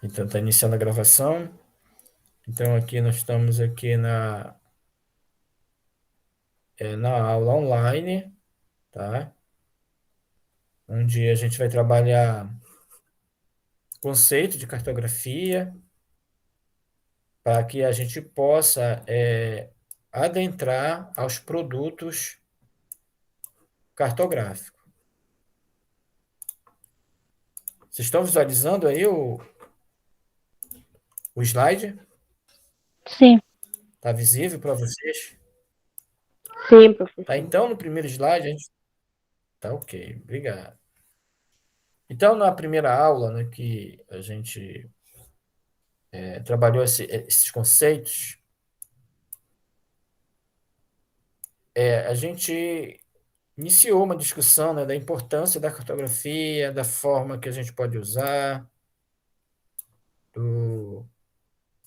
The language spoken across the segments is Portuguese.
Então, está iniciando a gravação. Então, aqui nós estamos aqui na aula online, tá? Onde a gente vai trabalhar conceito de cartografia para que a gente possa adentrar aos produtos cartográficos. Vocês estão visualizando aí o slide? Sim, Está visível para vocês? sim, Tá, professor. então, no primeiro slide, a gente... Tá ok, obrigado. Então, na primeira aula, né, que a gente trabalhou esses conceitos, a gente iniciou uma discussão, né, da importância da cartografia, da forma que a gente pode usar, do,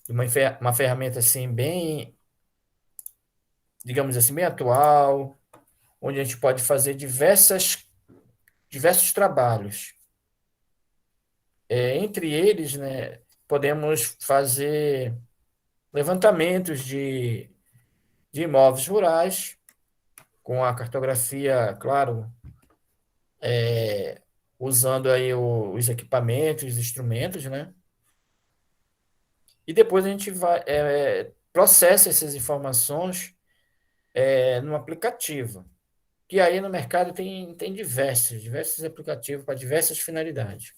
de uma ferramenta assim bem, digamos assim, bem atual, onde a gente pode fazer diversos trabalhos. Entre eles, né, podemos fazer levantamentos de imóveis rurais, com a cartografia, claro, usando aí os equipamentos, os instrumentos, né? E depois a gente processa essas informações no aplicativo, que aí no mercado tem diversos aplicativos para diversas finalidades,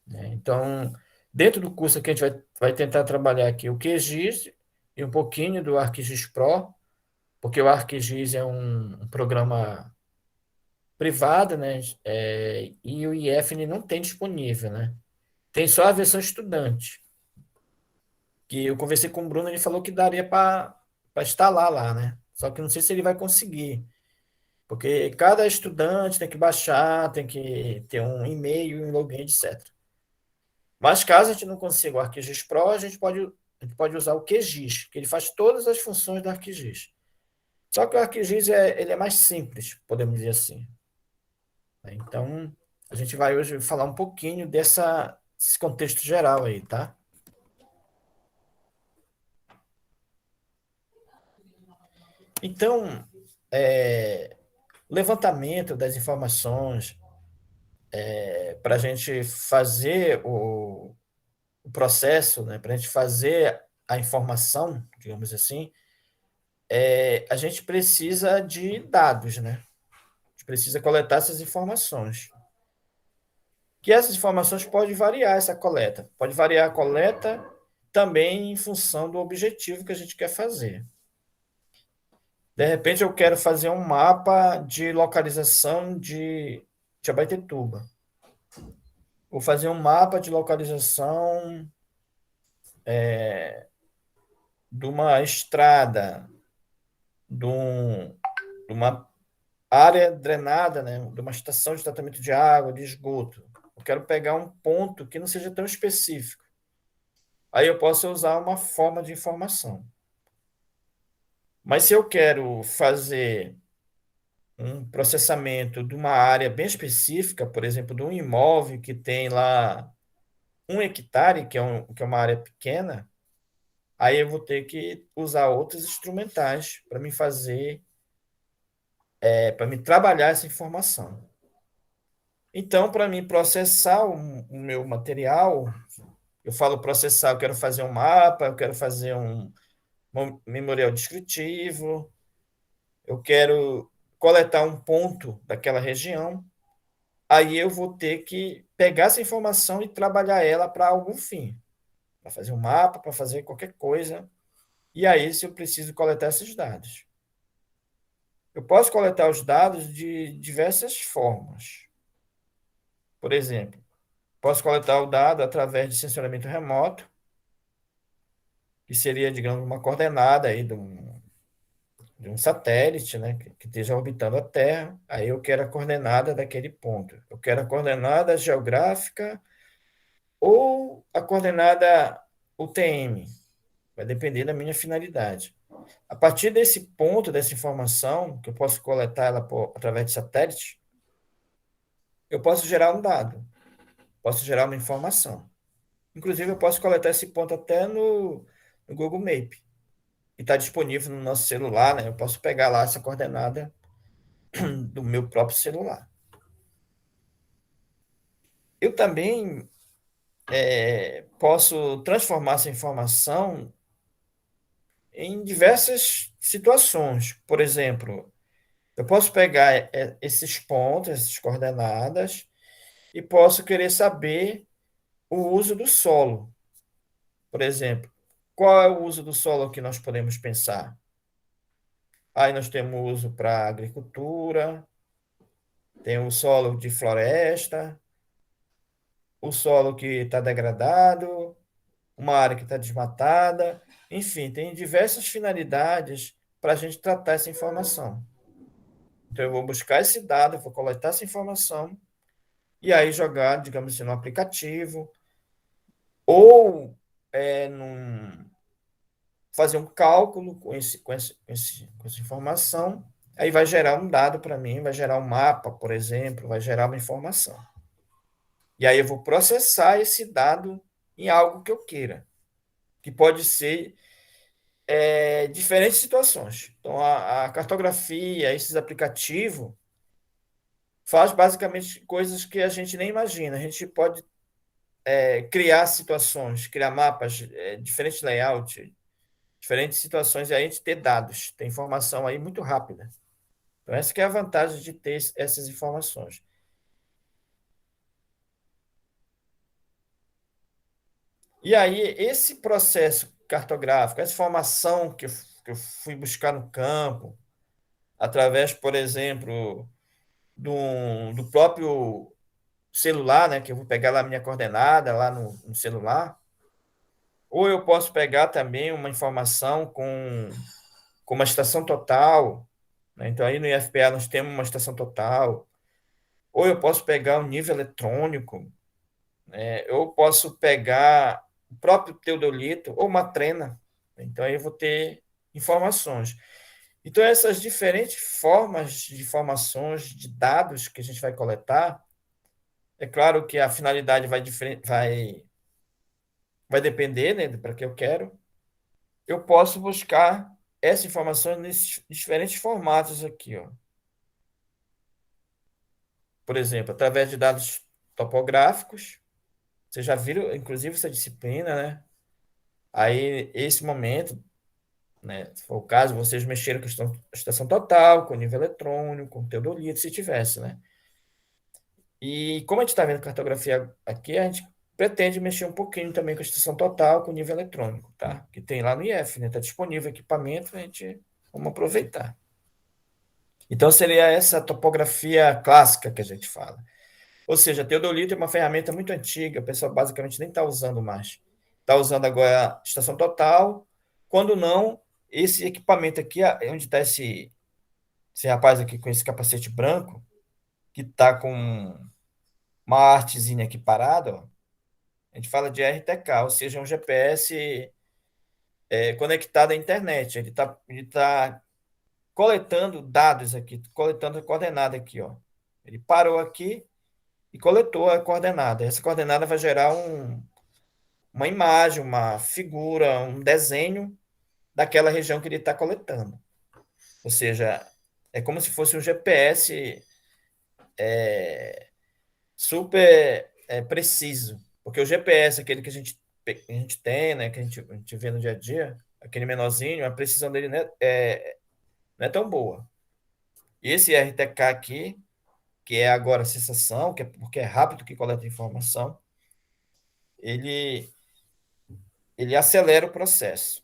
né? Então, dentro do curso aqui a gente vai tentar trabalhar aqui o QGIS e um pouquinho do ArcGIS Pro, porque o ArcGIS é um programa privado, né? E o IF não tem disponível, né? Tem só a versão estudante, que eu conversei com o Bruno, ele falou que daria para instalar lá, né? Só que não sei se ele vai conseguir, porque cada estudante tem que baixar, tem que ter um e-mail, um login, etc. Mas caso a gente não consiga o ArcGIS Pro, a gente pode usar o QGIS, que ele faz todas as funções do ArcGIS. Só que o ArcGIS ele é mais simples, podemos dizer assim, né? Então, a gente vai hoje falar um pouquinho desse contexto geral aí, tá? Então, levantamento das informações para a gente fazer o processo, né, para a gente fazer a informação, digamos assim, a gente precisa de dados, né? A gente precisa coletar essas informações. Que essas informações podem variar essa coleta. Pode variar a coleta também em função do objetivo que a gente quer fazer. De repente, eu quero fazer um mapa de localização de Abaetetuba. Vou fazer um mapa de localização de uma estrada, de, um, de uma área drenada, né, de uma estação de tratamento de água, de esgoto. Eu quero pegar um ponto que não seja tão específico. Aí eu posso usar uma forma de informação. Mas se eu quero fazer um processamento de uma área bem específica, por exemplo, de um imóvel que tem lá 1 hectare, que é uma área pequena, aí eu vou ter que usar outros instrumentais para me fazer, para me trabalhar essa informação. Então, para mim processar o meu material, eu falo processar, eu quero fazer um mapa, eu quero fazer um memorial descritivo, eu quero coletar um ponto daquela região, aí eu vou ter que pegar essa informação e trabalhar ela para algum fim, para fazer um mapa, para fazer qualquer coisa. E aí, se eu preciso coletar esses dados. Eu posso coletar os dados de diversas formas. Por exemplo, posso coletar o dado através de sensoramento remoto, que seria, digamos, uma coordenada aí de um satélite, né, que esteja orbitando a Terra. Aí eu quero a coordenada daquele ponto. Eu quero a coordenada geográfica ou a coordenada UTM. Vai depender da minha finalidade. A partir desse ponto, dessa informação, que eu posso coletar ela através de satélite, eu posso gerar um dado, posso gerar uma informação. Inclusive, eu posso coletar esse ponto até no Google Map. E está disponível no nosso celular, né? Eu posso pegar lá essa coordenada do meu próprio celular. Eu também posso transformar essa informação em diversas situações. Por exemplo, eu posso pegar esses pontos, essas coordenadas, e posso querer saber o uso do solo. Por exemplo, qual é o uso do solo que nós podemos pensar? Aí nós temos uso para agricultura, tem o solo de floresta, o solo que está degradado, uma área que está desmatada, enfim, tem diversas finalidades para a gente tratar essa informação. Então, eu vou buscar esse dado, vou coletar essa informação e aí jogar, digamos assim, no aplicativo ou fazer um cálculo com essa informação, aí vai gerar um dado para mim, vai gerar um mapa, por exemplo, vai gerar uma informação. E aí eu vou processar esse dado em algo que eu queira, que pode ser diferentes situações. Então, a cartografia, esses aplicativos, faz basicamente coisas que a gente nem imagina. A gente pode criar situações, criar mapas, diferentes layouts, diferentes situações, e aí a gente ter dados, ter informação aí muito rápida. Então, essa que é a vantagem de ter essas informações. E aí, esse processo cartográfico, essa informação que eu fui buscar no campo, através, por exemplo, do próprio celular, né, que eu vou pegar lá a minha coordenada lá no celular, ou eu posso pegar também uma informação com uma estação total, né? Então, aí no IFPA nós temos uma estação total, ou eu posso pegar um nível eletrônico, né? Eu posso pegar o próprio teodolito ou uma trena. Então, aí eu vou ter informações. Então, essas diferentes formas de informações, de dados que a gente vai coletar, é claro que a finalidade vai depender, né, para que eu quero. Eu posso buscar essa informação nesses diferentes formatos aqui, ó. Por exemplo, através de dados topográficos. Vocês já viram, inclusive, essa disciplina, né? Aí, esse momento, né? Se for o caso, vocês mexeram com a estação total, com o nível eletrônico, com o teodolito, se tivesse, né? E como a gente está vendo cartografia aqui, a gente pretende mexer um pouquinho também com a estação total, com o nível eletrônico, tá? Que tem lá no IF, né? Está disponível equipamento, a gente vamos aproveitar. Então, seria essa topografia clássica que a gente fala. Ou seja, teodolito é uma ferramenta muito antiga, o pessoal basicamente nem está usando mais. Está usando agora a estação total. Quando não, esse equipamento aqui, onde está esse rapaz aqui com esse capacete branco, que está com uma artezinha aqui parada, ó, a gente fala de RTK, ou seja, um GPS conectado à internet. Ele tá coletando dados aqui, coletando a coordenada aqui, ó. Ele parou aqui e coletou a coordenada. Essa coordenada vai gerar uma imagem, uma figura, um desenho daquela região que ele está coletando. Ou seja, é como se fosse um GPS super preciso. Porque o GPS, aquele que a gente tem, né, que a gente vê no dia a dia, aquele menorzinho, a precisão dele não é tão boa. E esse RTK aqui, que é agora a sensação, porque é rápido que coleta informação, ele, ele acelera o processo.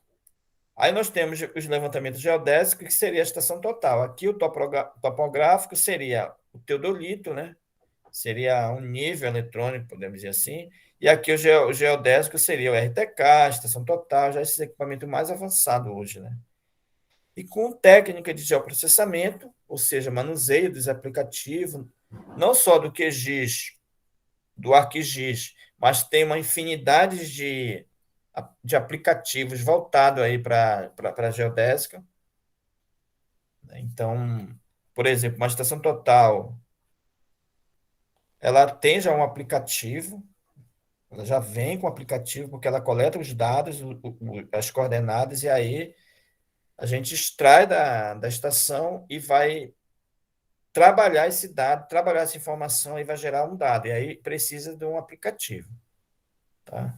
Aí nós temos os levantamentos geodésicos, que seria a estação total. Aqui o topográfico seria o teodolito, né? Seria um nível eletrônico, podemos dizer assim. E aqui o geodésico seria o RTK, a estação total, já esse equipamento mais avançado hoje, né? E com técnica de geoprocessamento, ou seja, manuseio dos aplicativos, não só do QGIS, do ArcGIS, mas tem uma infinidade de aplicativos voltados aí para a geodésica. Então, por exemplo, uma estação total, ela tem já um aplicativo, Ela já vem com o aplicativo, porque ela coleta os dados, as coordenadas, e aí a gente extrai da estação e vai trabalhar esse dado, trabalhar essa informação e vai gerar um dado. E aí precisa de um aplicativo, tá?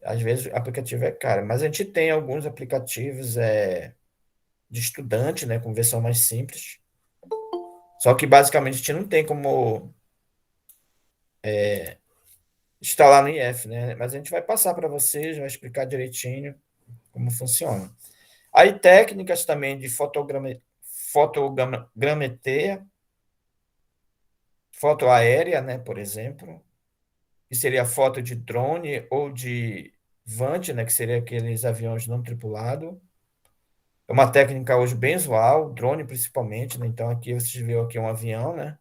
Às vezes o aplicativo é caro, mas a gente tem alguns aplicativos de estudante, né, com versão mais simples. Só que basicamente a gente não tem como instalar no IF, né? Mas a gente vai passar para vocês, vai explicar direitinho como funciona. Aí técnicas também de fotogrametria, foto aérea, né, por exemplo, que seria foto de drone ou de Vant, né, que seria aqueles aviões não tripulados. É uma técnica hoje bem usual, drone principalmente, né? Então aqui vocês viram aqui um avião, né?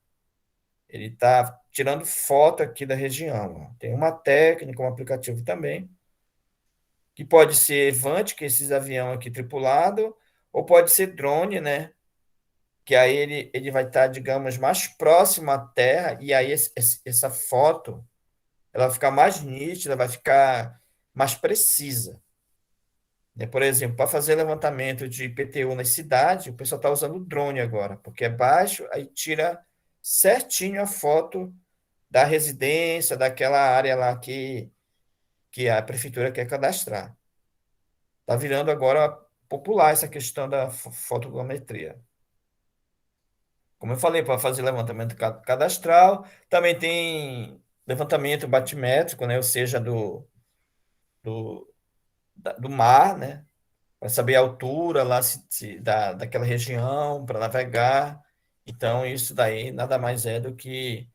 Ele está tirando foto aqui da região. Ó. Tem uma técnica, um aplicativo também, que pode ser Vant, que é esses avião aqui tripulado, ou pode ser drone, né? Que aí ele vai estar, digamos, mais próximo à Terra, e aí essa foto ela vai ficar mais nítida, vai ficar mais precisa. Né? Por exemplo, para fazer levantamento de IPTU na cidade, o pessoal está usando o drone agora, porque é baixo, aí tira certinho a foto da residência, daquela área lá que a prefeitura quer cadastrar. Está virando agora popular essa questão da fotogrametria. Como eu falei, para fazer levantamento cadastral, também tem levantamento batimétrico, né? Ou seja, do, do mar, né? Para saber a altura lá daquela região, para navegar. Então, isso daí nada mais é do que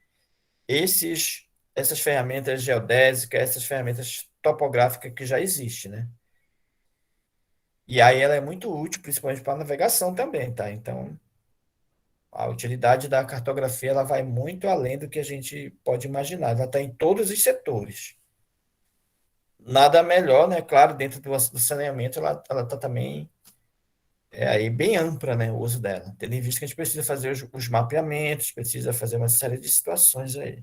essas ferramentas geodésicas, essas ferramentas topográficas que já existem, né? E aí ela é muito útil, principalmente para navegação também, tá? Então, a utilidade da cartografia ela vai muito além do que a gente pode imaginar. Ela está em todos os setores. Nada melhor, né? Claro, dentro do saneamento, ela está também aí bem ampla, né? O uso dela. Tendo em vista que a gente precisa fazer os mapeamentos, precisa fazer uma série de situações aí.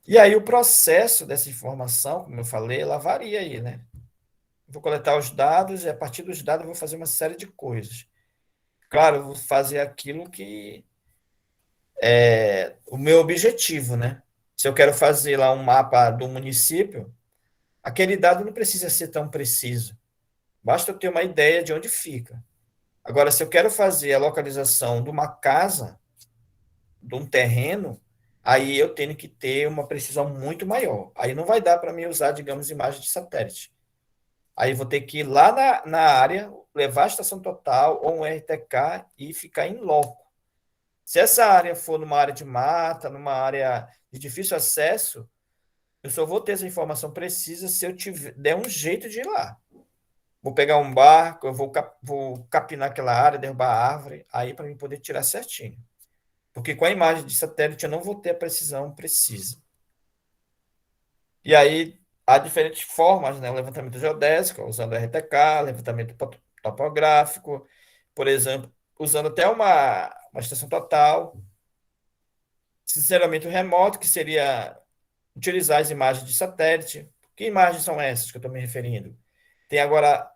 E aí o processo dessa informação, como eu falei, ela varia aí, né? Vou coletar os dados e a partir dos dados eu vou fazer uma série de coisas. Claro, eu vou fazer aquilo que é o meu objetivo, né? Se eu quero fazer lá um mapa do município, aquele dado não precisa ser tão preciso. Basta eu ter uma ideia de onde fica. Agora, se eu quero fazer a localização de uma casa, de um terreno, aí eu tenho que ter uma precisão muito maior. Aí não vai dar para mim usar, digamos, imagem de satélite. Aí vou ter que ir lá na área, levar a estação total ou um RTK e ficar em loco. Se essa área for numa área de mata, numa área de difícil acesso, eu só vou ter essa informação precisa se eu der um jeito de ir lá. Vou pegar um barco, vou capinar aquela área, derrubar a árvore, aí para mim poder tirar certinho. Porque com a imagem de satélite eu não vou ter a precisão precisa. E aí há diferentes formas, né? O levantamento geodésico, usando RTK, levantamento topográfico, por exemplo, usando até uma estação total, sinceramento remoto, que seria utilizar as imagens de satélite. Que imagens são essas que eu estou me referindo? Tem agora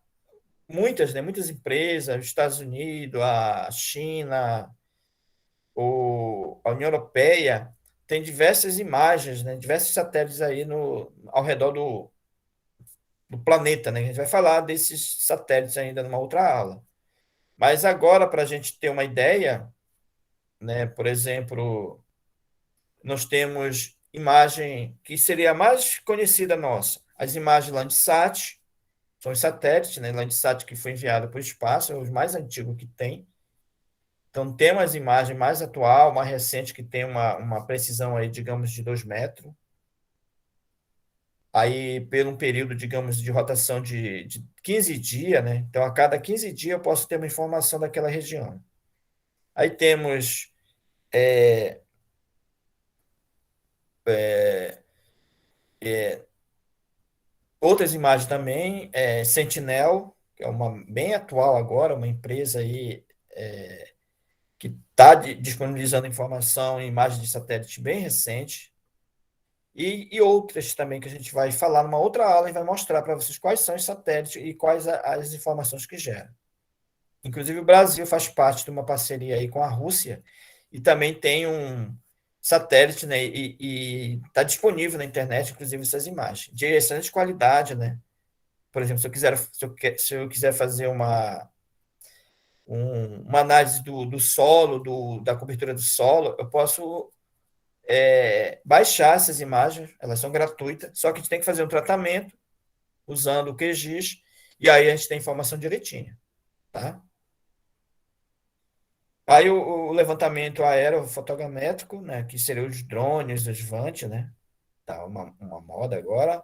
muitas, né? Muitas empresas, os Estados Unidos, a China, a União Europeia, tem diversas imagens, né? Diversos satélites aí ao redor do planeta, né? A gente vai falar desses satélites ainda numa outra aula. Mas agora, para a gente ter uma ideia, né? Por exemplo, nós temos imagem que seria a mais conhecida nossa, as imagens Landsat, são os satélites, né? Landsat que foi enviado para o espaço, é os mais antigos que tem. Então, tem umas imagens mais atual, mais recente, que tem uma precisão aí, digamos, de 2 metros. Aí, por um período, digamos, de rotação de 15 dias, né? Então, a cada 15 dias eu posso ter uma informação daquela região. Aí temos outras imagens também, Sentinel, que é uma bem atual agora, uma empresa aí está disponibilizando informação em imagens de satélite bem recente, e outras também que a gente vai falar numa outra aula e vai mostrar para vocês quais são os satélites e quais as informações que geram. Inclusive, o Brasil faz parte de uma parceria aí com a Rússia e também tem um satélite, né? E está disponível na internet, inclusive, essas imagens, de excelente qualidade, né? Por exemplo, se eu quiser fazer uma análise do solo, da cobertura do solo, eu posso baixar essas imagens, elas são gratuitas, só que a gente tem que fazer um tratamento usando o QGIS, e aí a gente tem a informação direitinha, tá? Aí o levantamento aerofotogramétrico, né, que seria os drones, os VANT, né? Tá uma moda agora.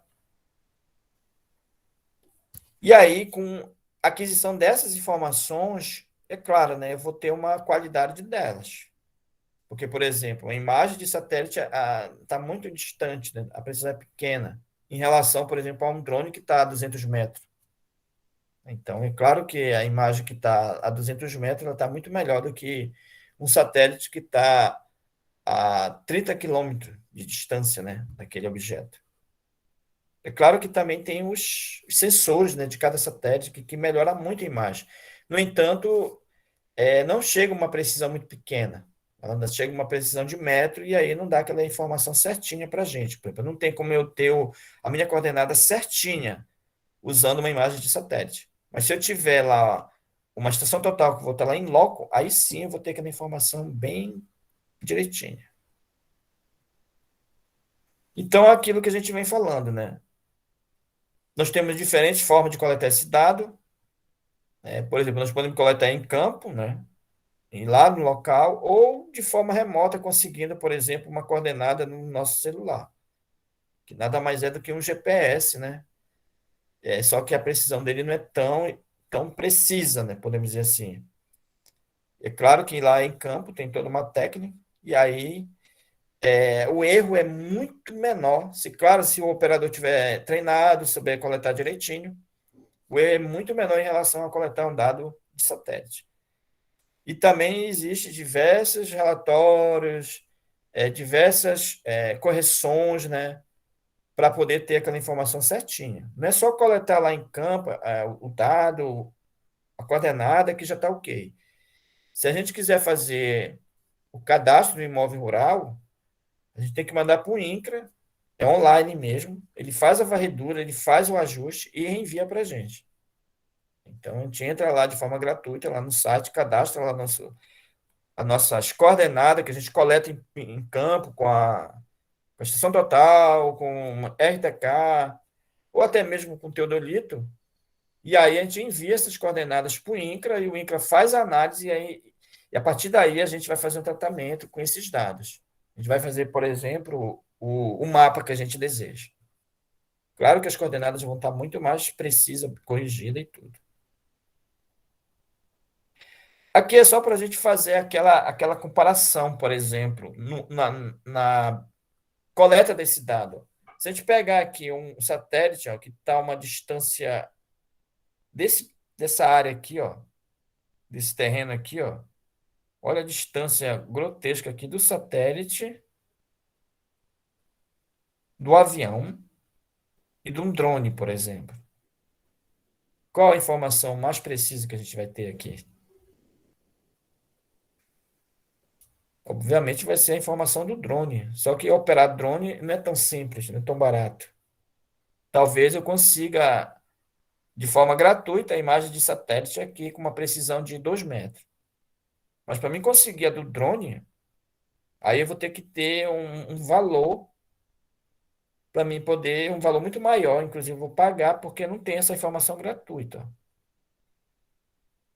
E aí, com a aquisição dessas informações, é claro, né, eu vou ter uma qualidade delas. Porque, por exemplo, a imagem de satélite está muito distante, né? A precisão é pequena, em relação, por exemplo, a um drone que está a 200 metros. Então, é claro que a imagem que está a 200 metros está muito melhor do que um satélite que está a 30 quilômetros de distância, né, daquele objeto. É claro que também tem os sensores, né, de cada satélite que melhora muito a imagem. No entanto, não chega uma precisão muito pequena. Ela chega uma precisão de metro e aí não dá aquela informação certinha para a gente. Por exemplo, não tem como eu ter a minha coordenada certinha usando uma imagem de satélite. Mas se eu tiver lá uma estação total que eu vou estar lá em loco, aí sim eu vou ter aquela informação bem direitinha. Então, é aquilo que a gente vem falando, né? Nós temos diferentes formas de coletar esse dado. Por exemplo, nós podemos coletar em campo, né? Ir lá no local, ou de forma remota, conseguindo, por exemplo, uma coordenada no nosso celular, que nada mais é do que um GPS, né? Só que a precisão dele não é tão precisa, né? Podemos dizer assim. É claro que lá em campo tem toda uma técnica, e aí o erro é muito menor. Claro, se o operador tiver treinado, souber coletar direitinho, o erro é muito menor em relação a coletar um dado de satélite. E também existe diversos relatórios, diversas correções, né, para poder ter aquela informação certinha. Não é só coletar lá em campo o dado, a coordenada, que já está ok. Se a gente quiser fazer o cadastro do imóvel rural, a gente tem que mandar para o INCRA, é online mesmo, ele faz a varredura, ele faz o ajuste e envia para a gente. Então, a gente entra lá de forma gratuita, lá no site, cadastra lá as nossas coordenadas que a gente coleta em campo com a estação total, com RTK, ou até mesmo com teodolito, e aí a gente envia essas coordenadas para o INCRA, e o INCRA faz a análise, e a partir daí a gente vai fazer um tratamento com esses dados. A gente vai fazer, por exemplo, o mapa que a gente deseja. Claro que as coordenadas vão estar muito mais precisas, corrigidas e tudo. Aqui é só para a gente fazer aquela comparação, por exemplo, na coleta desse dado. Se a gente pegar aqui um satélite, ó, que está a uma distância dessa área aqui, ó, desse terreno aqui, ó, olha a distância grotesca aqui do satélite, do avião e de um drone, por exemplo. Qual a informação mais precisa que a gente vai ter aqui? Obviamente vai ser a informação do drone. Só que operar drone não é tão simples, não é tão barato. Talvez eu consiga, de forma gratuita, a imagem de satélite aqui com uma precisão de 2 metros. Mas para mim conseguir a do drone, aí eu vou ter que ter um valor para mim poder, um valor muito maior, inclusive eu vou pagar porque não tem essa informação gratuita.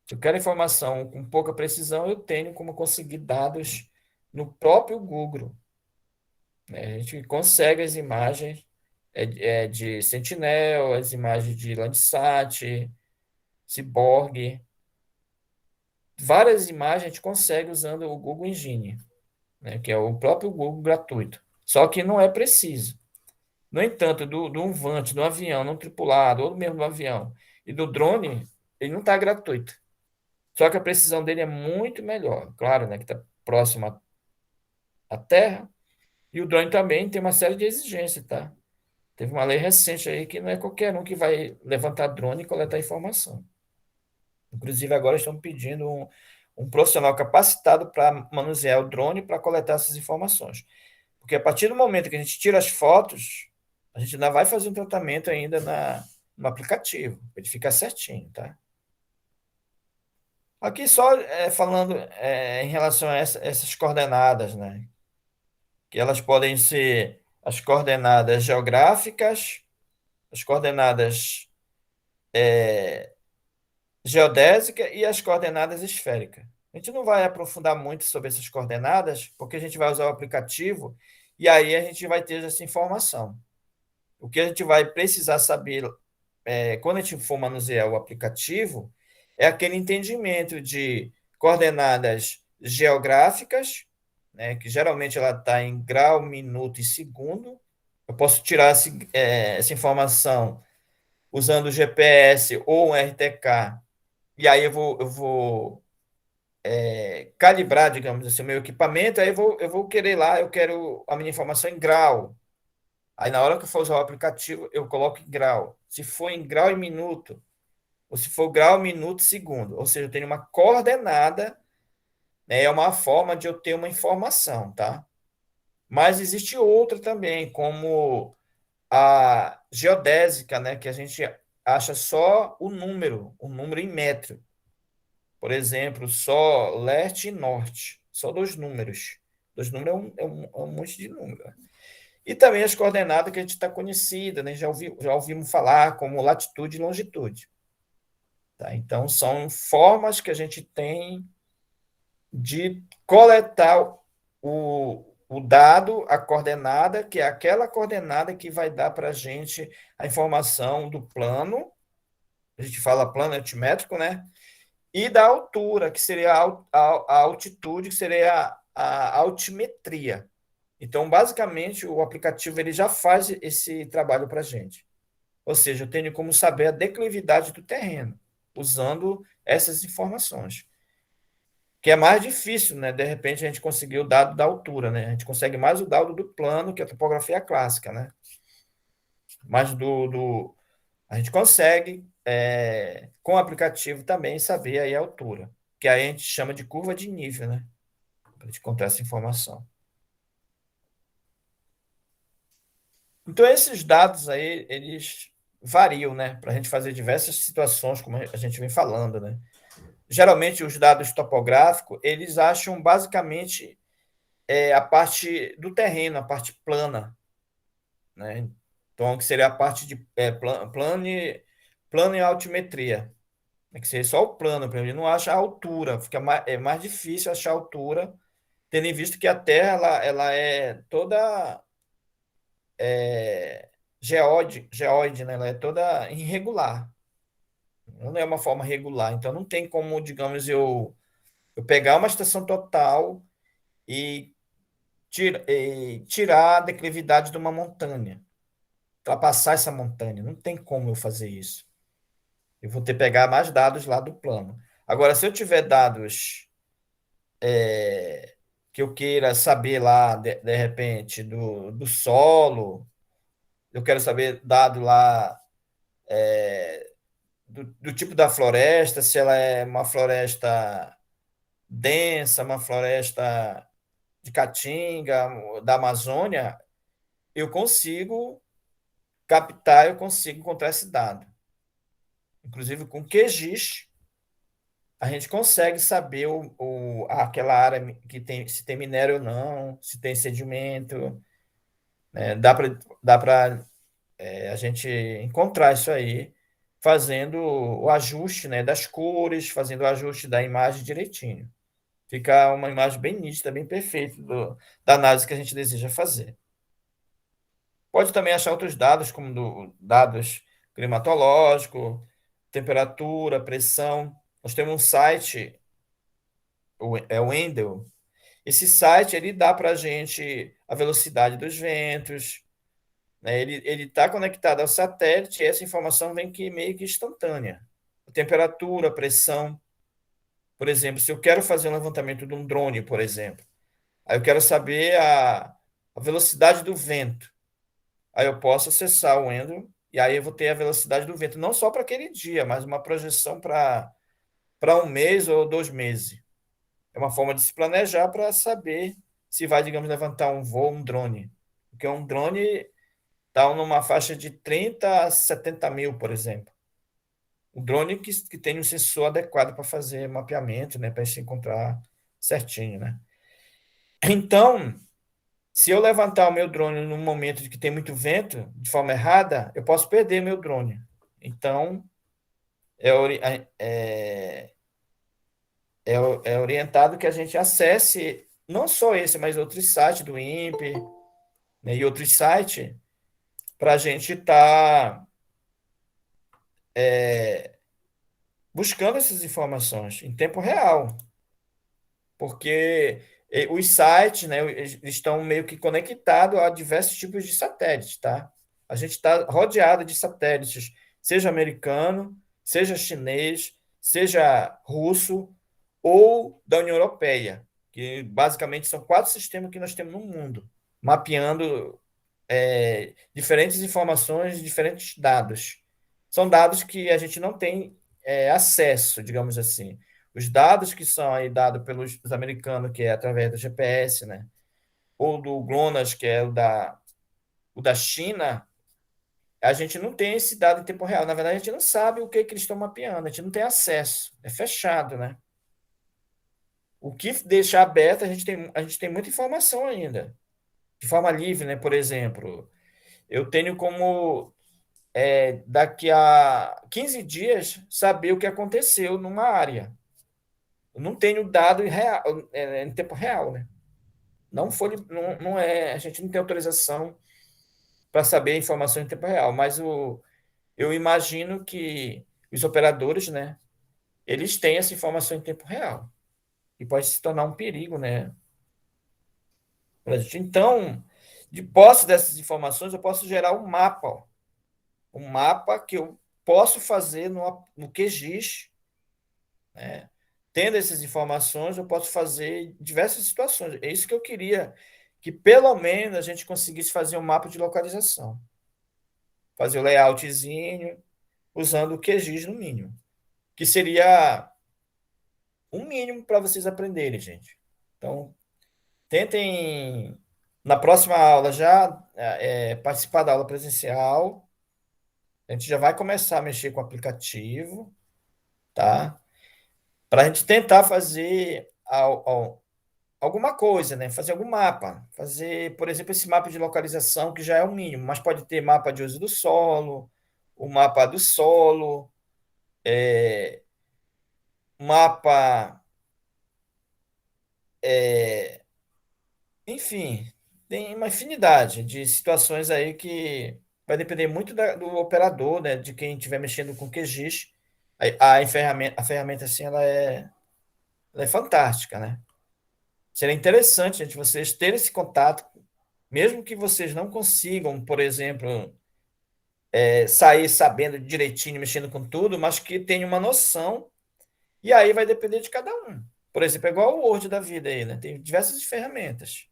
Se eu quero informação com pouca precisão, eu tenho como conseguir dados no próprio Google, né? A gente consegue as imagens de Sentinel, as imagens de Landsat, Cyborg, várias imagens a gente consegue usando o Google Engine, né, que é o próprio Google gratuito. Só que não é preciso. No entanto, do um Vant, do avião não tripulado, ou mesmo do avião, e do drone, ele não está gratuito. Só que a precisão dele é muito melhor. Claro, né, que está próximo à Terra. E o drone também tem uma série de exigências, tá? Teve uma lei recente aí que não é qualquer um que vai levantar drone e coletar informação. Inclusive, agora estão pedindo um profissional capacitado para manusear o drone para coletar essas informações. Porque a partir do momento que a gente tira as fotos, a gente ainda vai fazer um tratamento ainda no aplicativo, para ele ficar certinho, tá? Aqui só falando em relação a essas coordenadas, né? Que elas podem ser as coordenadas geográficas, as coordenadas geodésica e as coordenadas esféricas. A gente não vai aprofundar muito sobre essas coordenadas, porque a gente vai usar o aplicativo e aí a gente vai ter essa informação. O que a gente vai precisar saber quando a gente for manusear o aplicativo é aquele entendimento de coordenadas geográficas, né, que geralmente ela está em grau, minuto e segundo. Eu posso tirar essa informação usando o GPS ou um RTK e aí eu vou calibrar, digamos assim, o meu equipamento, aí eu vou querer lá, eu quero a minha informação em grau. Aí na hora que eu for usar o aplicativo, eu coloco em grau. Se for em grau e minuto, ou se for grau, minuto e segundo. Ou seja, eu tenho uma coordenada, né, é uma forma de eu ter uma informação, tá? Mas existe outra também, como a geodésica, né, que a gente acha só o número em metro. Por exemplo, só leste e norte, só dois números. Dois números é um monte de número. E também as coordenadas que a gente está conhecida, né? Já ouvimos falar como latitude e longitude. Tá? Então, são formas que a gente tem de coletar o dado, a coordenada, que é aquela coordenada que vai dar para a gente a informação do plano, a gente fala plano altimétrico, né? E da altura, que seria a altitude, que seria a altimetria. Então, basicamente, o aplicativo ele já faz esse trabalho para a gente. Ou seja, eu tenho como saber a declividade do terreno, usando essas informações. Que é mais difícil, né? De repente, a gente conseguir o dado da altura, né? A gente consegue mais o dado do plano, que é a topografia clássica, né? Mas a gente consegue, com o aplicativo também, saber aí a altura, que aí a gente chama de curva de nível, né? Para a gente encontrar essa informação. Então, esses dados aí, eles variam, né? Para a gente fazer diversas situações, como a gente vem falando, né? Geralmente, os dados topográficos, eles acham basicamente a parte do terreno, a parte plana, né? Então, que seria a parte de plano e altimetria. É que seria só o plano, para ele não acha a altura, é mais difícil achar a altura, tendo em vista que a Terra ela é toda geóide, né? Ela é toda irregular, não é uma forma regular, então não tem como, digamos, eu pegar uma estação total e tirar a declividade de uma montanha, ultrapassar essa montanha, não tem como eu fazer isso. Eu vou ter que pegar mais dados lá do plano. Agora, se eu tiver dados que eu queira saber lá, de repente, do solo, eu quero saber dado lá do tipo da floresta, se ela é uma floresta densa, uma floresta de caatinga, da Amazônia, eu consigo captar, eu consigo encontrar esse dado. Inclusive, com QGIS, a gente consegue saber aquela área que tem, se tem minério ou não, se tem sedimento, né? Dá para a gente encontrar isso aí, fazendo o ajuste, né, das cores, fazendo o ajuste da imagem direitinho. Fica uma imagem bem nítida, bem perfeita da análise que a gente deseja fazer. Pode também achar outros dados, como dados climatológicos, temperatura, pressão. Nós temos um site, o Wendel. Esse site ele dá para a gente a velocidade dos ventos, né? Ele está conectado ao satélite e essa informação vem que meio que instantânea. A temperatura, a pressão. Por exemplo, se eu quero fazer um levantamento de um drone, por exemplo, aí eu quero saber a velocidade do vento. Aí eu posso acessar o Endro e aí eu vou ter a velocidade do vento, não só para aquele dia, mas uma projeção para um mês ou 2 meses. É uma forma de se planejar para saber se vai, digamos, levantar um voo, um drone. Porque um drone está numa faixa de 30 a 70 mil, por exemplo. O drone que tem um sensor adequado para fazer mapeamento, né, para se encontrar certinho, né? Então, se eu levantar o meu drone num momento de que tem muito vento, de forma errada, eu posso perder meu drone. Então, é, é, é orientado que a gente acesse não só esse, mas outros sites do INPE, né, e outros sites para a gente estar buscando essas informações em tempo real, porque os sites, né, eles estão meio que conectados a diversos tipos de satélites, tá? A gente está rodeado de satélites, seja americano, seja chinês, seja russo ou da União Europeia, que basicamente são 4 sistemas que nós temos no mundo, mapeando diferentes informações, diferentes dados. São dados que a gente não tem acesso, digamos assim. Os dados que são aí dados pelos americanos, que é através do GPS, né? Ou do GLONASS, que é o da China, a gente não tem esse dado em tempo real. Na verdade, a gente não sabe o que eles estão mapeando, a gente não tem acesso. É fechado, né? O que deixar aberto, a gente tem muita informação ainda. De forma livre, né? Por exemplo, eu tenho como daqui a 15 dias saber o que aconteceu numa área. Eu não tenho dado em tempo real, né? Não foi, não é, a gente não tem autorização para saber informação em tempo real, mas eu imagino que os operadores, né, eles têm essa informação em tempo real e pode se tornar um perigo, né, pra gente. Então, de posse dessas informações, eu posso gerar um mapa, ó, um mapa que eu posso fazer no QGIS, né? Tendo essas informações, eu posso fazer diversas situações. É isso que eu queria, que pelo menos a gente conseguisse fazer um mapa de localização, fazer o layoutzinho, usando o QGIS no mínimo, que seria um mínimo para vocês aprenderem, gente. Então, tentem na próxima aula já participar da aula presencial. A gente já vai começar a mexer com o aplicativo, tá? Para a gente tentar fazer alguma coisa, né? Fazer algum mapa. Fazer, por exemplo, esse mapa de localização, que já é o mínimo, mas pode ter mapa de uso do solo, o mapa do solo, mapa, enfim, tem uma infinidade de situações aí que vai depender muito do operador, né? De quem estiver mexendo com QGIS. A ferramenta assim, ela é fantástica, né? Seria interessante, gente, vocês terem esse contato, mesmo que vocês não consigam, por exemplo, sair sabendo direitinho, mexendo com tudo, mas que tenham uma noção, e aí vai depender de cada um. Por exemplo, é igual o Word da vida aí, né? Tem diversas ferramentas.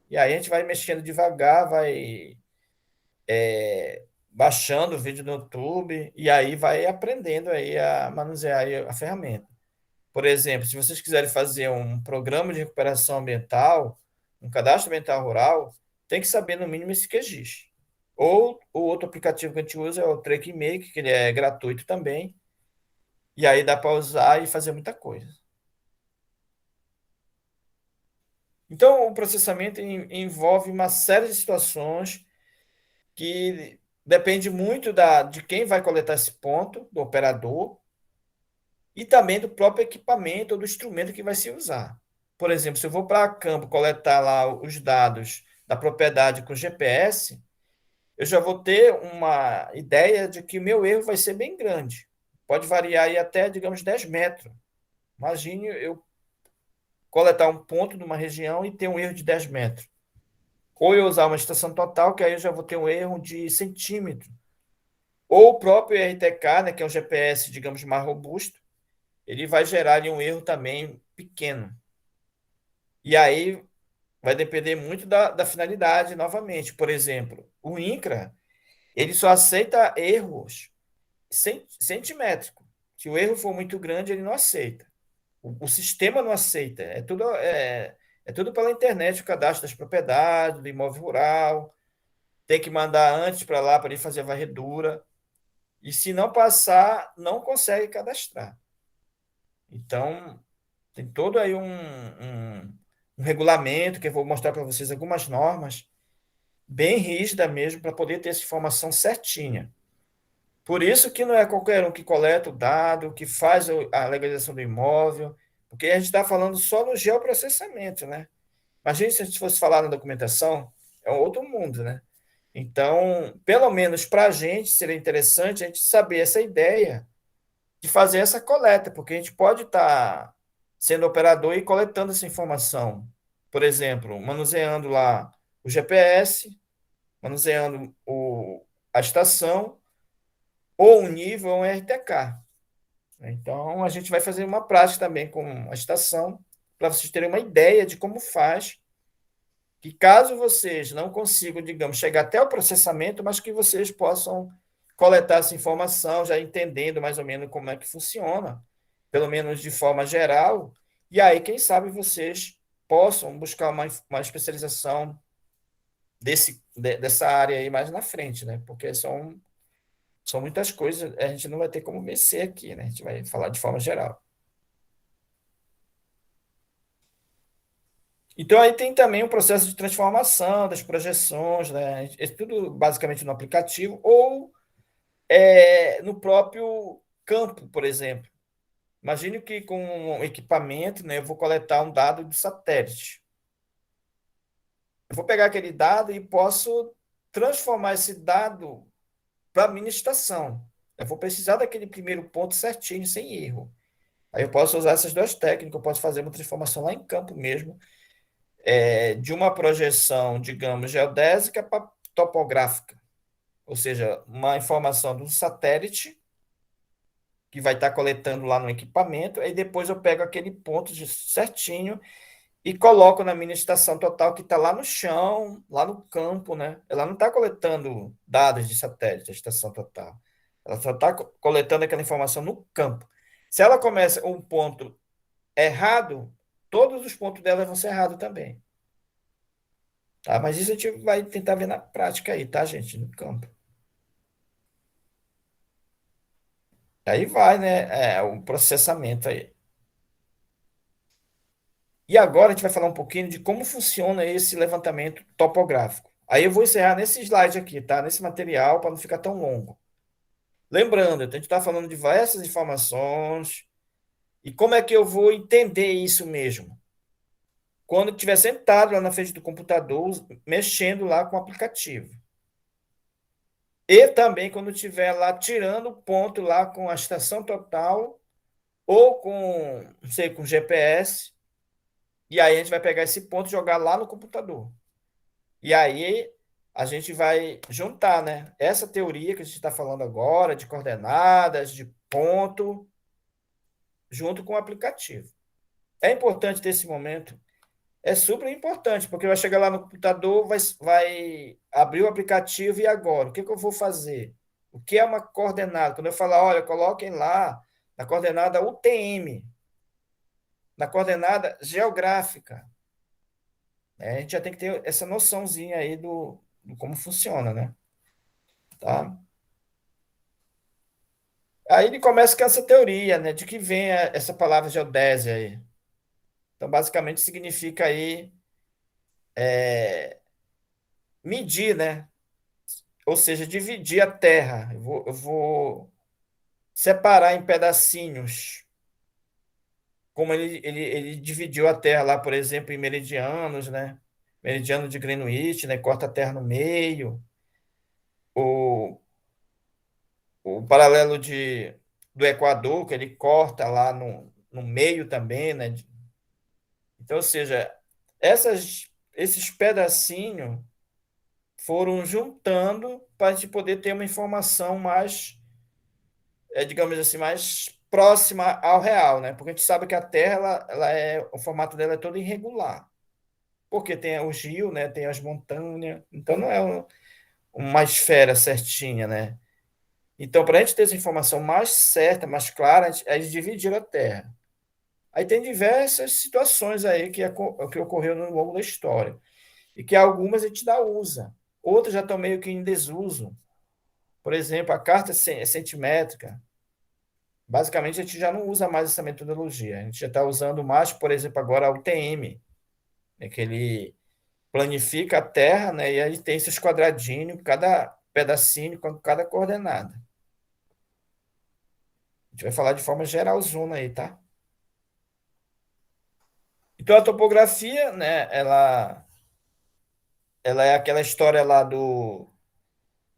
E aí a gente vai mexendo devagar, vai baixando o vídeo no YouTube, e aí vai aprendendo aí a manusear aí a ferramenta. Por exemplo, se vocês quiserem fazer um programa de recuperação ambiental, um cadastro ambiental rural, tem que saber no mínimo esse QGIS. Ou o outro aplicativo que a gente usa é o TrackMake, que ele é gratuito também, e aí dá para usar e fazer muita coisa. Então, o processamento envolve uma série de situações que depende muito de quem vai coletar esse ponto, do operador, e também do próprio equipamento ou do instrumento que vai se usar. Por exemplo, se eu vou para campo coletar lá os dados da propriedade com GPS, eu já vou ter uma ideia de que o meu erro vai ser bem grande. Pode variar aí até, digamos, 10 metros. Imagine eu coletar um ponto numa região e ter um erro de 10 metros. Ou eu usar uma estação total, que aí eu já vou ter um erro de centímetro. Ou o próprio RTK, né, que é um GPS, digamos, mais robusto, ele vai gerar ali um erro também pequeno. E aí vai depender muito da finalidade, novamente. Por exemplo, o INCRA, ele só aceita erros centimétricos. Se o erro for muito grande, ele não aceita. O sistema não aceita. É tudo pela internet, o cadastro das propriedades, do imóvel rural. Tem que mandar antes para lá para ele fazer a varredura. E se não passar, não consegue cadastrar. Então, tem todo aí um regulamento que eu vou mostrar para vocês algumas normas bem rígida mesmo para poder ter essa informação certinha. Por isso que não é qualquer um que coleta o dado, que faz a legalização do imóvel, porque a gente está falando só no geoprocessamento, né? Imagina se a gente fosse falar na documentação, é um outro mundo, né? Então, pelo menos para a gente, seria interessante a gente saber essa ideia de fazer essa coleta, porque a gente pode estar sendo operador e coletando essa informação. Por exemplo, manuseando lá o GPS, manuseando a estação, ou um nível, ou um RTK. Então, a gente vai fazer uma prática também com a estação, para vocês terem uma ideia de como faz, que caso vocês não consigam, digamos, chegar até o processamento, mas que vocês possam coletar essa informação, já entendendo mais ou menos como é que funciona, pelo menos de forma geral, e aí, quem sabe, vocês possam buscar uma especialização dessa área aí mais na frente, né? Porque são muitas coisas, a gente não vai ter como vencer aqui, né? A gente vai falar de forma geral. Então, aí tem também o processo de transformação das projeções, né? É tudo basicamente no aplicativo ou no próprio campo, por exemplo. Imagine que com um equipamento, né, eu vou coletar um dado de satélite. Eu vou pegar aquele dado e posso transformar esse dado para a minha estação. Eu vou precisar daquele primeiro ponto certinho, sem erro. Aí eu posso usar essas duas técnicas, eu posso fazer uma transformação lá em campo mesmo, de uma projeção, digamos, geodésica para topográfica. Ou seja, uma informação do satélite que vai estar coletando lá no equipamento, aí depois eu pego aquele ponto certinho e coloco na minha estação total que está lá no chão, lá no campo, né? Ela não está coletando dados de satélite, a estação total. Ela só está coletando aquela informação no campo. Se ela começa um ponto errado, todos os pontos dela vão ser errados também. Tá? Mas isso a gente vai tentar ver na prática aí, tá, gente? No campo. Aí vai, né? O processamento aí. E agora a gente vai falar um pouquinho de como funciona esse levantamento topográfico. Aí eu vou encerrar nesse slide aqui, tá? Nesse material, para não ficar tão longo. Lembrando, a gente está falando de diversas informações. E como é que eu vou entender isso mesmo? Quando eu estiver sentado lá na frente do computador, mexendo lá com o aplicativo. E também quando eu estiver lá tirando o ponto lá com a estação total ou com, não sei, com GPS. E aí a gente vai pegar esse ponto e jogar lá no computador. E aí a gente vai juntar, né? Essa teoria que a gente está falando agora, de coordenadas, de ponto, junto com o aplicativo. É importante ter esse momento. É super importante, porque vai chegar lá no computador, vai abrir o aplicativo e agora? O que eu vou fazer? O que é uma coordenada? Quando eu falar, olha, coloquem lá na coordenada UTM, na coordenada geográfica. A gente já tem que ter essa noçãozinha aí do como funciona, né? Tá? Aí ele começa com essa teoria, né? De que vem essa palavra geodésia aí. Então, basicamente, significa aí medir, né? Ou seja, dividir a Terra. Eu vou separar em pedacinhos. Como ele dividiu a Terra lá, por exemplo, em meridianos, né? Meridiano de Greenwich, né? Corta a Terra no meio. O, o paralelo do Equador, que ele corta lá no meio também, né? Então, ou seja, esses pedacinhos foram juntando para a gente poder ter uma informação mais, digamos assim, mais próxima ao real, né? Porque a gente sabe que a Terra, o formato dela é todo irregular. Porque tem os rios, né? Tem as montanhas. Então, não é uma esfera certinha, né? Então, para a gente ter essa informação mais certa, mais clara, eles dividiram a Terra. Aí tem diversas situações aí que ocorreu no longo da história. E que algumas a gente ainda usa. Outras já estão meio que em desuso. Por exemplo, a carta centimétrica. Basicamente, a gente já não usa mais essa metodologia. A gente já está usando mais, por exemplo, agora o TM, né, que ele planifica a Terra, né, e aí tem esses quadradinhos, cada pedacinho com cada coordenada. A gente vai falar de forma geralzona aí, tá? Então, a topografia, né, ela é aquela história lá do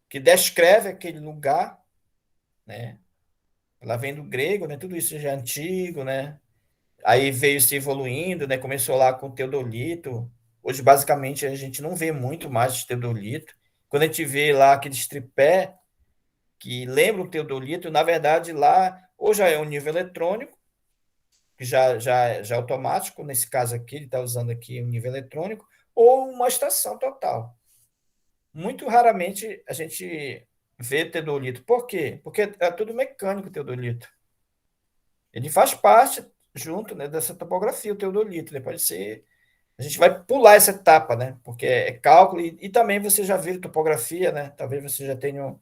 que descreve aquele lugar, né? Ela vem do grego, né? Tudo isso já é antigo, né? Aí veio se evoluindo, né? Começou lá com o teodolito. Hoje, basicamente, a gente não vê muito mais de teodolito. Quando a gente vê lá aqueles tripé que lembram o teodolito, na verdade, lá ou já é um nível eletrônico, que já é automático, nesse caso aqui, ele está usando aqui um nível eletrônico, ou uma estação total. Muito raramente a gente vê teodolito. Por quê? Porque é tudo mecânico o teodolito. Ele faz parte junto, né, dessa topografia, o teodolito, né? Pode ser. A gente vai pular essa etapa, né? Porque é cálculo e também você já viu topografia, né? Talvez você já tenha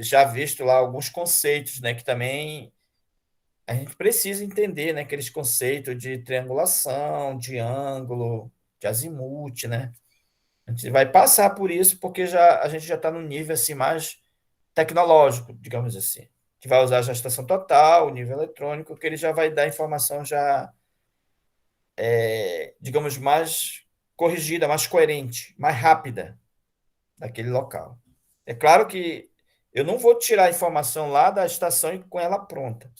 já visto lá alguns conceitos, né? Que também a gente precisa entender, né? Aqueles conceitos de triangulação, de ângulo, de azimuth, né? A gente vai passar por isso porque a gente já está no nível assim mais tecnológico, digamos assim, que vai usar já a estação total, o nível eletrônico, que ele já vai dar informação já, digamos, mais corrigida, mais coerente, mais rápida daquele local. É claro que eu não vou tirar a informação lá da estação e com ela pronta.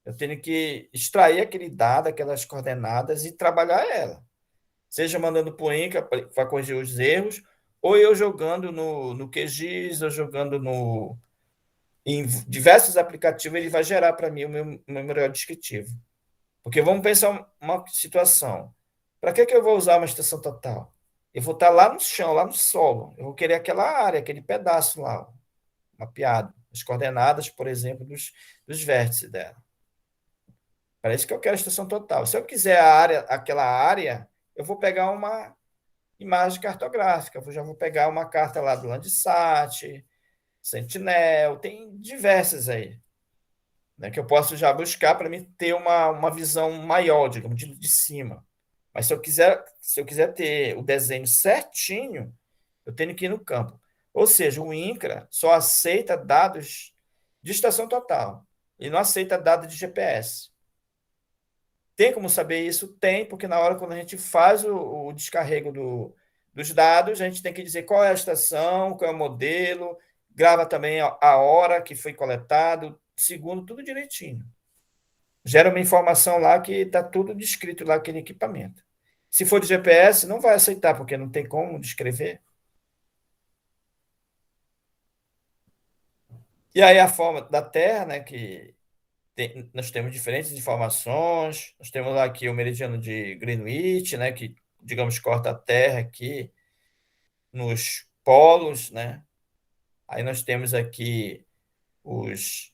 Eu tenho que extrair aquele dado, aquelas coordenadas e trabalhar ela. Seja mandando para o Inca para corrigir os erros, ou eu jogando no QGIS, ou jogando em diversos aplicativos, ele vai gerar para mim o meu memorial descritivo. Porque vamos pensar uma situação. Para que eu vou usar uma estação total? Eu vou estar lá no chão, lá no solo. Eu vou querer aquela área, aquele pedaço lá, mapeado. As coordenadas, por exemplo, dos vértices dela. Para isso que eu quero a estação total. Se eu quiser aquela área, eu vou pegar uma imagem cartográfica. Eu já vou pegar uma carta lá do Landsat, Sentinel, tem diversas aí, né, que eu posso já buscar para mim ter uma visão maior, digamos, de cima. Mas se eu quiser ter o desenho certinho, eu tenho que ir no campo. Ou seja, o INCRA só aceita dados de estação total. Ele não aceita dados de GPS. Tem como saber isso? Tem, porque na hora quando a gente faz o descarrego dos dados, a gente tem que dizer qual é a estação, qual é o modelo, grava também a hora que foi coletado, segundo, tudo direitinho. Gera uma informação lá que está tudo descrito lá, aquele equipamento. Se for de GPS, não vai aceitar, porque não tem como descrever. E aí a forma da Terra, né, que nós temos diferentes informações, nós temos lá aqui o meridiano de Greenwich, né, que, digamos, corta a Terra aqui nos polos, né? Aí nós temos aqui os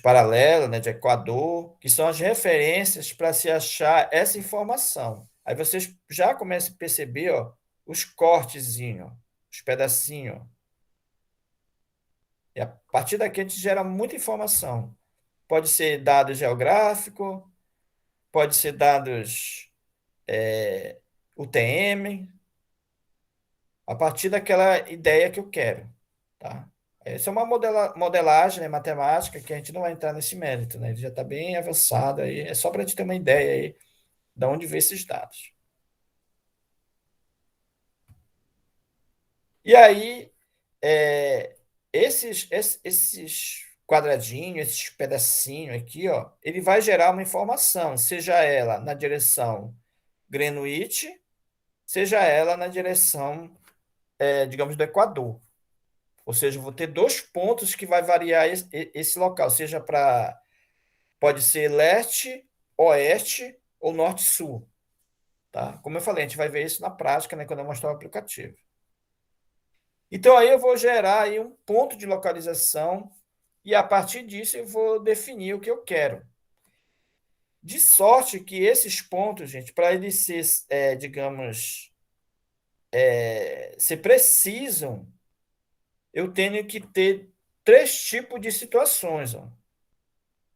paralelos, né, de Equador, que são as referências para se achar essa informação. Aí vocês já começam a perceber, ó, os cortezinhos, os pedacinhos. E a partir daqui a gente gera muita informação. Pode ser dado geográfico, pode ser dados UTM, a partir daquela ideia que eu quero, tá? Essa é uma modelagem, né, matemática que a gente não vai entrar nesse mérito, né? Ele já está bem avançado aí. É só para a gente ter uma ideia aí de onde ver esses dados. E aí, é, esses quadradinhos, esses pedacinhos aqui, ó, ele vai gerar uma informação, seja ela na direção Greenwich, seja ela na direção, digamos, do Equador. Ou seja, eu vou ter dois pontos que vai variar esse local, pode ser leste, oeste ou norte-sul, tá? Como eu falei, a gente vai ver isso na prática, né, quando eu mostrar o aplicativo. Então, aí eu vou gerar aí um ponto de localização e, a partir disso, eu vou definir o que eu quero. De sorte que esses pontos, gente, para eles ser, digamos, ser precisos, eu tenho que ter três tipos de situações, ó,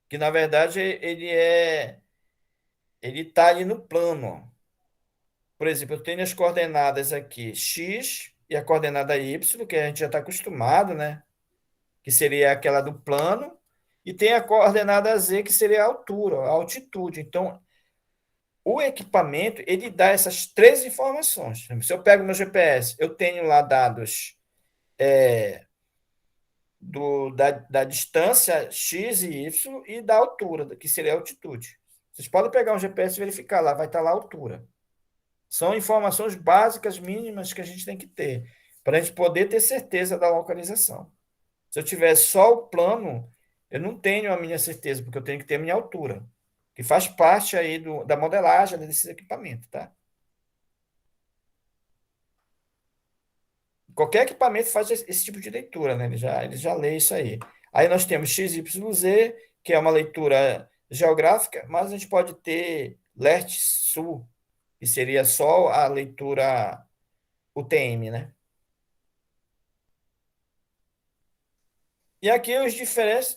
que, na verdade, ele está ali no plano, ó. Por exemplo, eu tenho as coordenadas aqui, x e a coordenada y, que a gente já está acostumado, né? Que seria aquela do plano, e tem a coordenada z, que seria a altura, a altitude. Então, o equipamento, ele dá essas três informações. Se eu pego meu GPS, eu tenho lá dados da distância x e y e da altura, que seria a altitude. Vocês podem pegar um GPS e verificar lá, vai estar lá a altura. São informações básicas, mínimas, que a gente tem que ter, para a gente poder ter certeza da localização. Se eu tiver só o plano, eu não tenho a minha certeza, porque eu tenho que ter a minha altura, que faz parte aí da modelagem desses equipamentos, tá? Qualquer equipamento faz esse tipo de leitura, né? Ele já lê isso aí. Aí nós temos XYZ, que é uma leitura geográfica, mas a gente pode ter leste-sul, que seria só a leitura UTM, né? E aqui os diferentes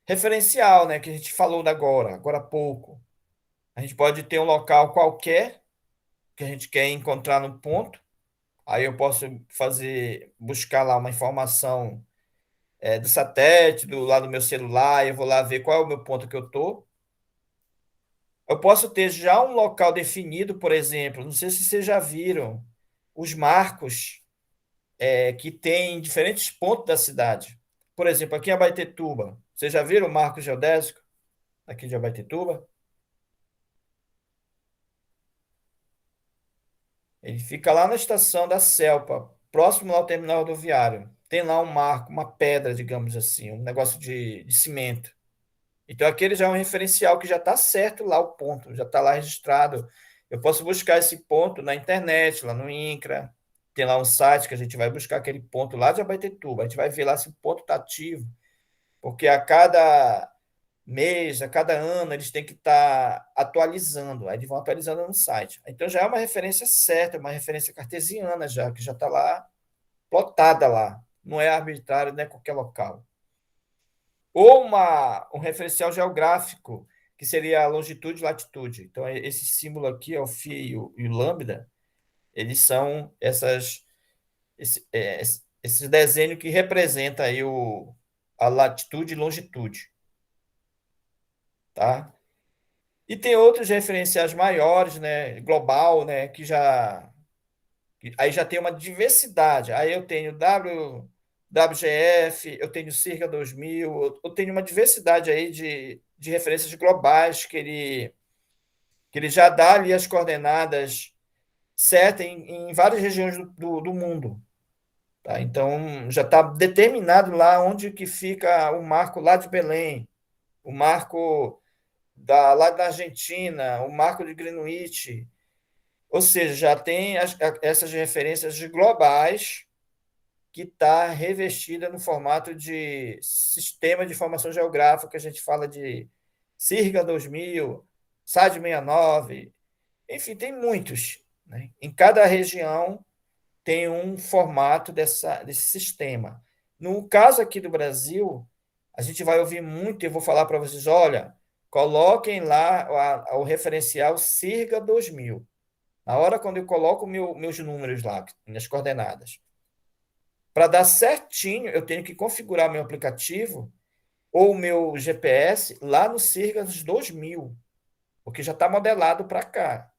referencial, né, que a gente falou da agora há pouco. A gente pode ter um local qualquer que a gente quer encontrar no ponto. Aí eu posso buscar lá uma informação do satélite, do lado do meu celular, eu vou lá ver qual é o meu ponto que eu tô. Eu posso ter já um local definido, por exemplo, não sei se vocês já viram os marcos que tem em diferentes pontos da cidade. Por exemplo, aqui em Abaetetuba, vocês já viram o marco geodésico aqui de Abaetetuba? Ele fica lá na estação da Celpa, próximo ao terminal rodoviário. Tem lá um marco, uma pedra, digamos assim, um negócio de cimento. Então, aquele já é um referencial que já está certo lá o ponto, já está lá registrado. Eu posso buscar esse ponto na internet, lá no INCRA. Tem lá um site que a gente vai buscar aquele ponto lá de Abaetetuba. A gente vai ver lá se o ponto está ativo, porque a cada mês, a cada ano, eles têm que estar atualizando. Aí eles vão atualizando no site. Então já é uma referência certa, uma referência cartesiana já, que já está lá, plotada lá. Não é arbitrário, não é qualquer local. Ou um referencial geográfico, que seria a longitude e latitude. Então, esse símbolo aqui, é o φ e o lambda, eles são esse desenho que representa aí a latitude e longitude. Tá? E tem outros referenciais maiores, né, global, né, aí já tem uma diversidade. Aí eu tenho WGF, eu tenho Circa 2000, eu tenho uma diversidade aí de referências globais que ele já dá ali as coordenadas certas em várias regiões do mundo. Tá? Então, já está determinado lá onde que fica o marco lá de Belém, o marco lá da Argentina, o marco de Greenwich. Ou seja, já tem essas referências globais que está revestida no formato de sistema de informação geográfica, que a gente fala de CIRGA 2000, SAD 69, enfim, tem muitos. Né? Em cada região tem um formato desse sistema. No caso aqui do Brasil, a gente vai ouvir muito, e eu vou falar para vocês, olha, coloquem lá o referencial CIRGA 2000. Na hora quando eu coloco meus números lá, minhas coordenadas, para dar certinho, eu tenho que configurar meu aplicativo ou meu GPS lá no CIRGAS 2000, porque já está modelado para cá.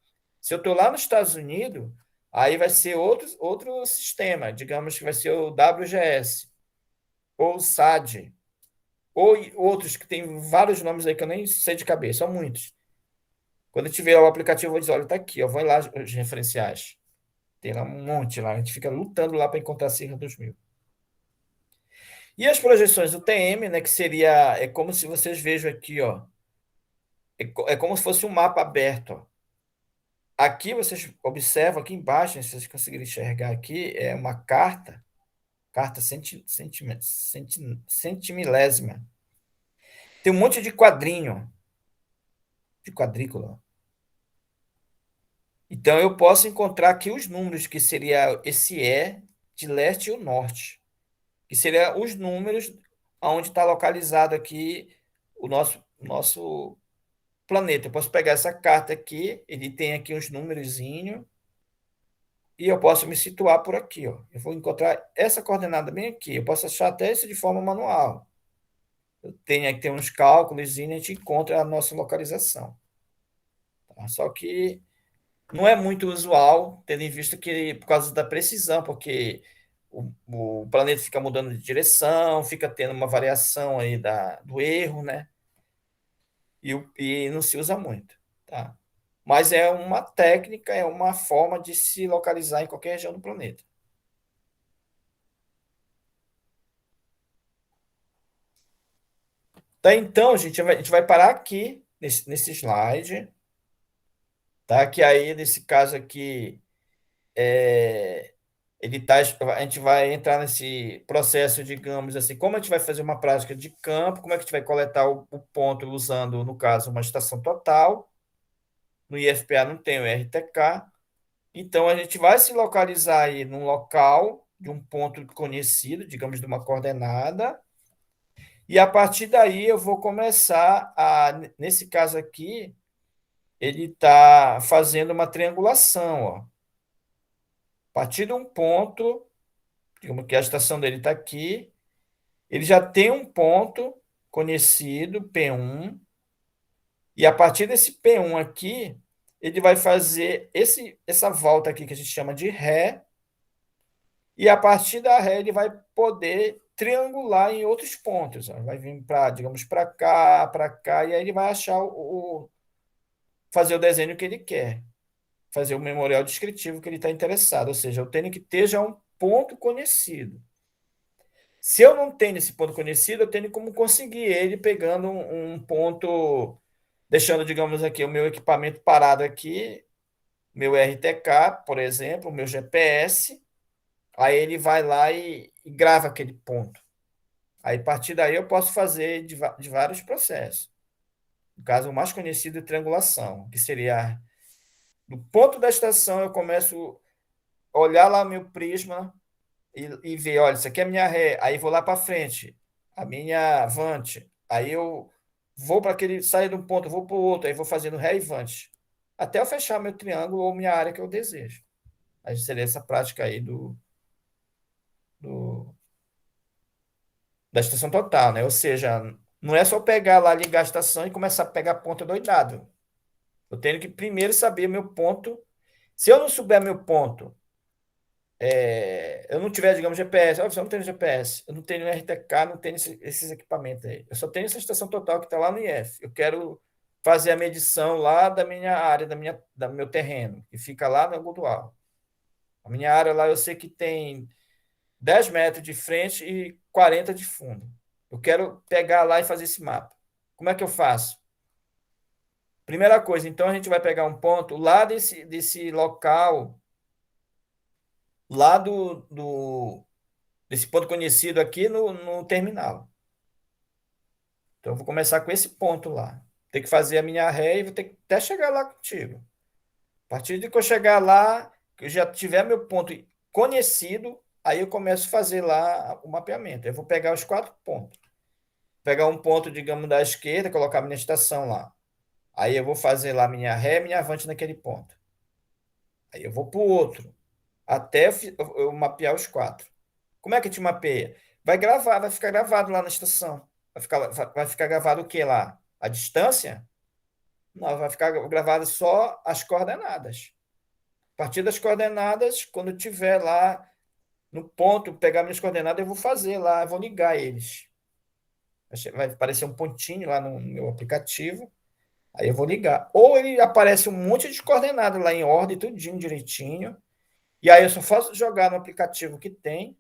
Se eu estou lá nos Estados Unidos, aí vai ser outro sistema, digamos que vai ser o WGS, ou o SAD, ou outros que tem vários nomes aí que eu nem sei de cabeça, são muitos. Quando eu tiver o aplicativo, eu vou dizer, olha, está aqui, ó, vão lá os referenciais. Tem lá um monte lá. A gente fica lutando lá para encontrar a Sierra 2000. E as projeções do TM, né, que seria, é como se vocês vejam aqui, ó, é como se fosse um mapa aberto, ó. Aqui vocês observam, aqui embaixo, se vocês conseguirem enxergar aqui, é uma carta centimilésima. Tem um monte de quadrinho, de quadrícula. Então eu posso encontrar aqui os números, que seria esse E de leste e o norte, que seria os números onde está localizado aqui o nosso planeta. Eu posso pegar essa carta aqui, ele tem aqui uns númerozinhos, e eu posso me situar por aqui, ó. Eu vou encontrar essa coordenada bem aqui. Eu posso achar até isso de forma manual. Eu tenho aqui uns cálculos e a gente encontra a nossa localização. Tá? Só que não é muito usual, tendo em vista que, por causa da precisão, porque o planeta fica mudando de direção, fica tendo uma variação aí do erro, né? E não se usa muito, tá? Mas é uma técnica, é uma forma de se localizar em qualquer região do planeta. Tá, então, a gente vai parar aqui nesse slide, tá? Que aí, nesse caso aqui, é, a gente vai entrar nesse processo, digamos assim, como a gente vai fazer uma prática de campo, como é que a gente vai coletar o ponto usando, no caso, uma estação total. No IFPA não tem o RTK, então a gente vai se localizar aí num local de um ponto conhecido, digamos, de uma coordenada, e a partir daí eu vou começar nesse caso aqui, ele está fazendo uma triangulação, ó. A partir de um ponto, digamos que a estação dele está aqui, ele já tem um ponto conhecido, P1, e a partir desse P1 aqui, ele vai fazer essa volta aqui que a gente chama de ré, e a partir da ré ele vai poder triangular em outros pontos. Ó. Vai vir para, digamos, para cá, e aí ele vai achar fazer o desenho que ele quer, fazer o memorial descritivo que ele está interessado. Ou seja, eu tenho que ter já um ponto conhecido. Se eu não tenho esse ponto conhecido, eu tenho como conseguir ele pegando um ponto, deixando, digamos aqui, o meu equipamento parado aqui, meu RTK, por exemplo, o meu GPS, aí ele vai lá e grava aquele ponto. Aí, a partir daí, eu posso fazer de vários processos. No caso, o mais conhecido é triangulação, que seria, do ponto da estação, eu começo a olhar lá meu prisma, e ver, olha, isso aqui é a minha ré, aí vou lá para frente, a minha avante, aí eu vou para aquele, sair de um ponto, vou para o outro, aí vou fazendo ré e avante, até eu fechar meu triângulo ou minha área que eu desejo. Aí seria essa prática aí do, da estação total, né? Ou seja, não é só pegar lá, ligar a estação e começar a pegar ponto doidado. Eu tenho que primeiro saber meu ponto. Se eu não souber meu ponto, eu não tiver, digamos, GPS, eu não tenho GPS, eu não tenho RTK, não tenho esses equipamentos aí. Eu só tenho essa estação total que está lá no IF. Eu quero fazer a medição lá da minha área, do meu terreno, que fica lá no Agudoal. A minha área lá eu sei que tem 10 metros de frente e 40 de fundo. Eu quero pegar lá e fazer esse mapa. Como é que eu faço? Primeira coisa, então a gente vai pegar um ponto lá desse local, lá desse ponto conhecido aqui no terminal. Então, eu vou começar com esse ponto lá. Tem que fazer a minha ré e vou ter que até chegar lá contigo. A partir de que eu chegar lá, que eu já tiver meu ponto conhecido, aí eu começo a fazer lá o mapeamento. Eu vou pegar os 4 pontos. Pegar um ponto, digamos, da esquerda, colocar minha estação lá. Aí eu vou fazer lá minha ré, minha avante naquele ponto. Aí eu vou para o outro, até eu mapear os 4. Como é que te mapeia? Vai ficar gravado lá na estação. Vai ficar gravado o que lá? A distância? Não, vai ficar gravado só as coordenadas. A partir das coordenadas, quando eu tiver lá no ponto, pegar minhas coordenadas, eu vou fazer lá, eu vou ligar eles. Vai aparecer um pontinho lá no meu aplicativo, aí eu vou ligar. Ou ele aparece um monte de coordenadas lá em ordem, tudinho direitinho, E aí eu só faço jogar no aplicativo que tem.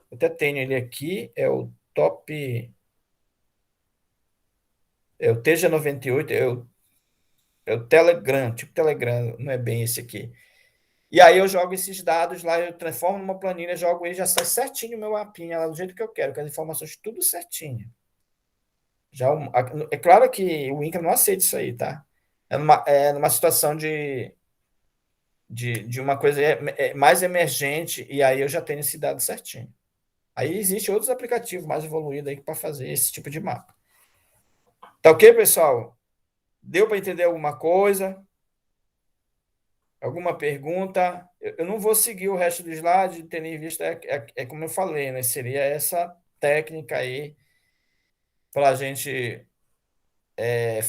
Eu até tenho ele aqui, é o Top. É o TG98, é o Telegram, tipo Telegram, não é bem esse aqui. E aí eu jogo esses dados lá, eu transformo numa planilha, jogo ele, já sai certinho o meu mapinha lá do jeito que eu quero, com as informações tudo certinho. É claro que o INCRA não aceita isso aí, tá? É numa situação de uma coisa mais emergente, e aí eu já tenho esse dado certinho. Aí existe outros aplicativos mais evoluídos aí para fazer esse tipo de mapa. Tá ok, pessoal? Deu para entender alguma coisa? Alguma pergunta? Eu não vou seguir o resto do slide, tendo em vista, é como eu falei, né? Seria essa técnica aí para a gente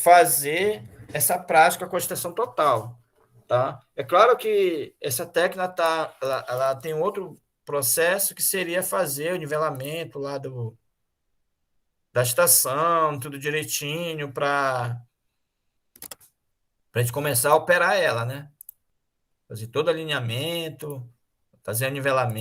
fazer essa prática com a extensão total, tá? É claro que essa técnica ela tem outro processo que seria fazer o nivelamento lá da estação, tudo direitinho, para a gente começar a operar ela, né? Fazer todo alinhamento, fazer o nivelamento.